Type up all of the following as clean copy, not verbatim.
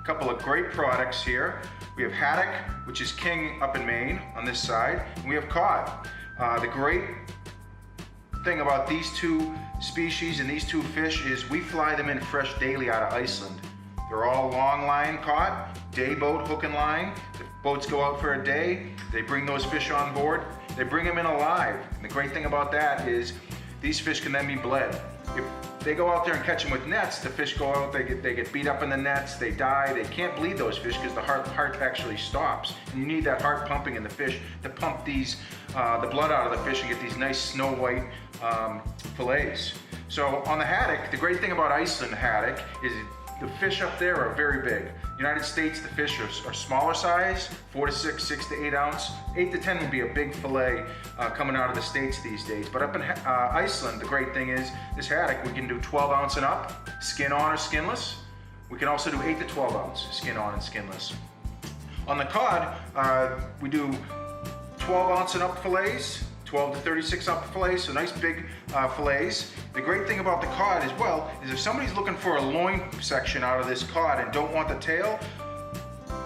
A couple of great products here. We have haddock, which is king up in Maine on this side, and we have cod. The great thing about these two species and these two fish is we fly them in fresh daily out of Iceland. They're all long line caught, day boat hook and line. The boats go out for a day, they bring those fish on board, they bring them in alive. And the great thing about that is these fish can then be bled. If they go out there and catch them with nets, the fish go out, they get beat up in the nets, they die. They can't bleed those fish because the heart actually stops. And you need that heart pumping in the fish to pump these, the blood out of the fish and get these nice snow white fillets. So on the haddock, the great thing about Iceland haddock is the fish up there are very big. United States, the fish are smaller size, 4 to 6, 6 to 8 ounce. 8 to 10 would be a big fillet coming out of the States these days. But up in Iceland, the great thing is this haddock, we can do 12 ounce and up, skin on or skinless. We can also do 8 to 12 ounce, skin on and skinless. On the cod, we do 12 ounce and up fillets, 12 to 36 ounce fillets, so nice big fillets. The great thing about the cod as well is if somebody's looking for a loin section out of this cod and don't want the tail,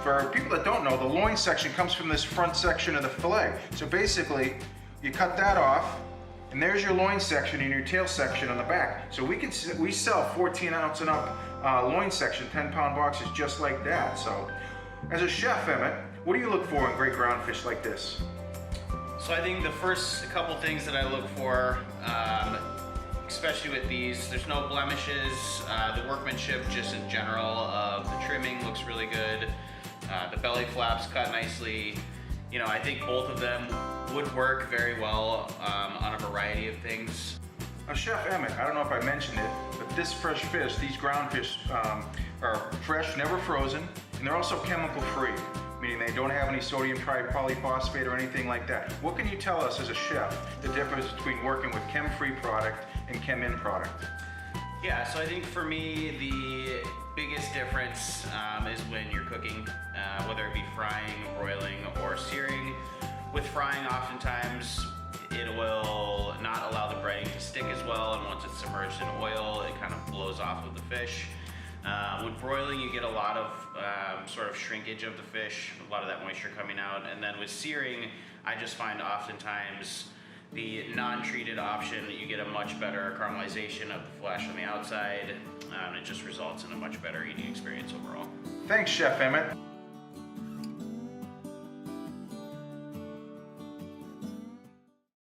for people that don't know, the loin section comes from this front section of the fillet. So basically, you cut that off, and there's your loin section and your tail section on the back. So we sell 14 ounce and up loin section, 10-pound boxes just like that. So as a chef, Emmett, what do you look for in great ground fish like this? So I think the first couple things that I look for, especially with these, there's no blemishes. The workmanship just in general of the trimming looks really good. The belly flaps cut nicely. You know, I think both of them would work very well on a variety of things. Now Chef Emmett, I don't know if I mentioned it, but this fresh fish, these ground fish are fresh, never frozen, and they're also chemical free, meaning they don't have any sodium tripolyphosphate or anything like that. What can you tell us as a chef the difference between working with chem-free product and chem-in product? Yeah, so I think for me the biggest difference is when you're cooking, whether it be frying, broiling, or searing. With frying, oftentimes it will not allow the breading to stick as well, and once it's submerged in oil, it kind of blows off of the fish. With broiling, you get a lot of sort of shrinkage of the fish, a lot of that moisture coming out. And then with searing, I just find oftentimes the non-treated option, you get a much better caramelization of the flesh on the outside, and it just results in a much better eating experience overall. Thanks, Chef Emmett.